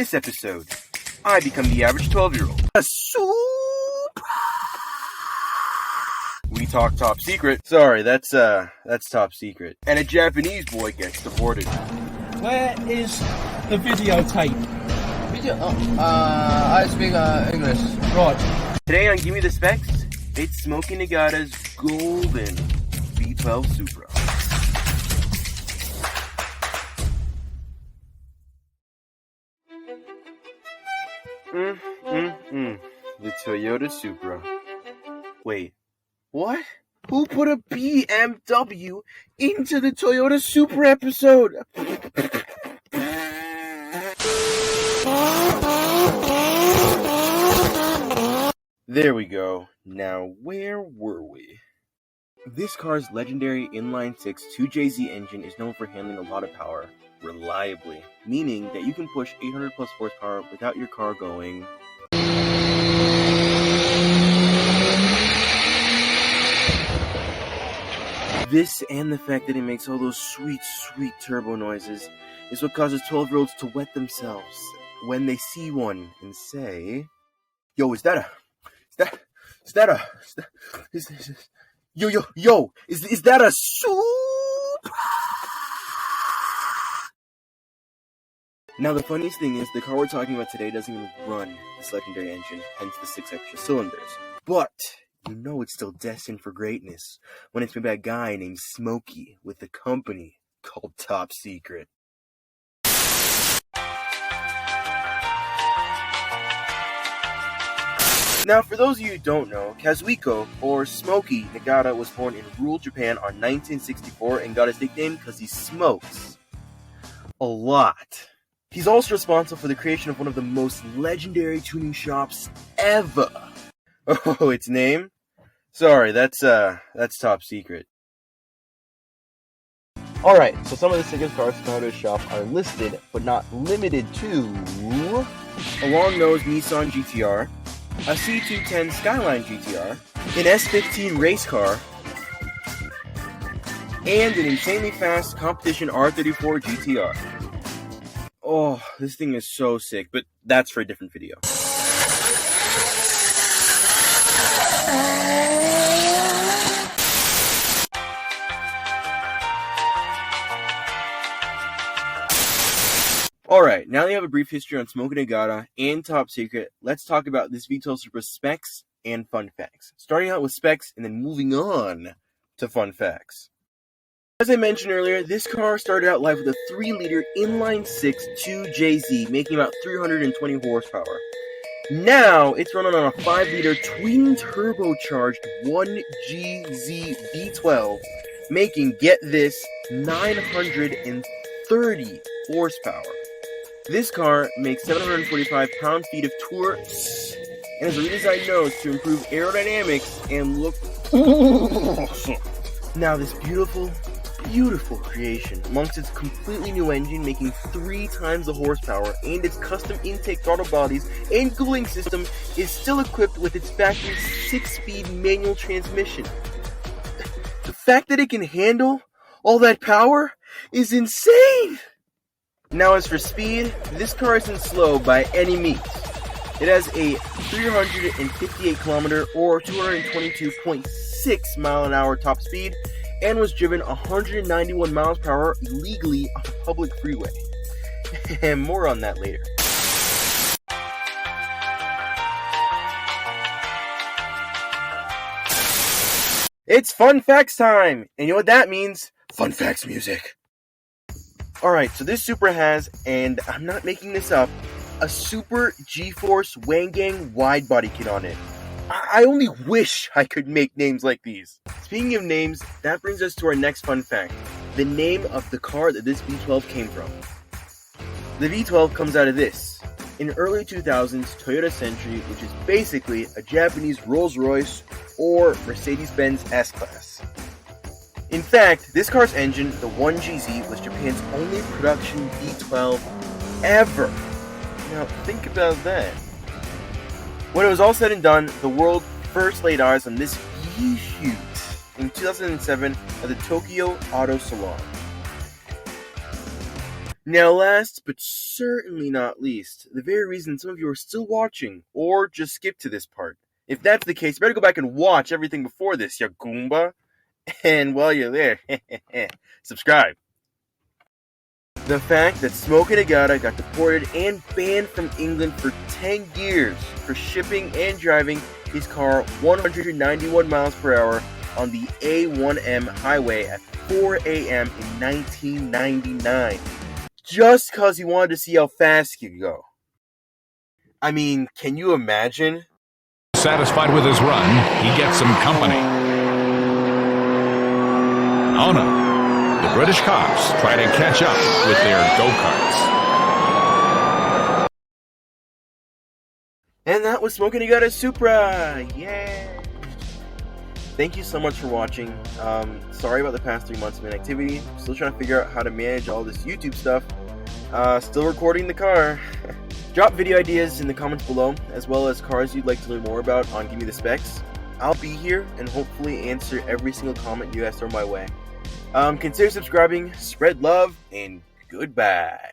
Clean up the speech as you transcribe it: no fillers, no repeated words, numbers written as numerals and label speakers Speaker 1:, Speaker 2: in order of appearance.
Speaker 1: this episode, I become the average 12-year-old. A Supra! We talk top secret. Sorry, that's top secret. And a Japanese boy gets deported.
Speaker 2: Where is the videotape?
Speaker 3: Video? I speak English.
Speaker 2: Right.
Speaker 1: Today on Gimme The Specs, it's Smoky Nagata's golden V12 Supra. The Toyota Supra. Wait, what? Who put a BMW into the Toyota Supra episode? There we go. Now, where were we? This car's legendary inline-six 2JZ engine is known for handling a lot of power reliably, meaning that you can push 800 plus horsepower without your car going. This and the fact that it makes all those sweet, sweet turbo noises is what causes 12-year-olds to wet themselves when they see one and say, "Yo, is that a Supra?" Now, the funniest thing is, the car we're talking about today doesn't even run this legendary engine, hence the 6 extra cylinders. But you know it's still destined for greatness when it's made by a guy named Smokey with a company called Top Secret. Now, for those of you who don't know, Kazuhiko, or Smoky Nagata, was born in rural Japan on 1964 and got his nickname because he smokes a lot. He's also responsible for the creation of one of the most legendary tuning shops ever. Oh, its name? Sorry, that's top secret. Alright, so some of the sickest cars to come to his shop are listed, but not limited to, a long-nosed Nissan GTR, a C210 Skyline GTR, an S15 race car, and an insanely fast competition R34 GTR. Oh, this thing is so sick, but that's for a different video. Alright, now that you have a brief history on Smoky Nagata and Top Secret, let's talk about this V12 Supra specs and fun facts. Starting out with specs and then moving on to fun facts. As I mentioned earlier, this car started out life with a 3-liter inline-six 2JZ, making about 320 horsepower. Now, it's running on a 5-liter twin-turbocharged 1GZ V12, making, get this, 930 horsepower. This car makes 745 pound-feet of torque and has a redesigned nose to improve aerodynamics and look awesome. Now, this beautiful creation, amongst its completely new engine making 3 times the horsepower and its custom intake throttle bodies and cooling system, is still equipped with its factory 6-speed manual transmission. The fact that it can handle all that power is insane! Now, as for speed, this car isn't slow by any means. It has a 358 kilometer or 222.6 mile an hour top speed, and was driven 191 miles per hour illegally on a public freeway. And more on that later. It's fun facts time! And you know what that means? Fun facts music. Alright, so this Supra has, and I'm not making this up, a Super G-Force Wangang wide body kit on it. I only wish I could make names like these. Speaking of names, that brings us to our next fun fact. The name of the car that this V12 came from. The V12 comes out of this. In early 2000s, Toyota Century, which is basically a Japanese Rolls-Royce or Mercedes-Benz S-Class. In fact, this car's engine, the 1GZ, was Japan's only production V12 ever. Now, think about that. When it was all said and done, the world first laid eyes on this V-Shoot in 2007 at the Tokyo Auto Salon. Now last, but certainly not least, the very reason some of you are still watching, or just skip to this part. If that's the case, you better go back and watch everything before this, ya Goomba. And while you're there, subscribe. The fact that Smoke and Agata got deported and banned from England for 10 years for shipping and driving his car 191 miles per hour on the A1M highway at 4 a.m. in 1999. Just cause he wanted to see how fast he could go. I mean, can you imagine?
Speaker 4: Satisfied with his run, he gets some company. Oh no, the British cops try to catch up with their go-karts.
Speaker 1: And that was Smoking Agata Supra! Yeah! Thank you so much for watching. Sorry about the past 3 months of inactivity. Still trying to figure out how to manage all this YouTube stuff. Still recording the car. Drop video ideas in the comments below, as well as cars you'd like to learn more about on Gimme The Specs. I'll be here and hopefully answer every single comment you guys throw my way. Consider subscribing, spread love, and goodbye.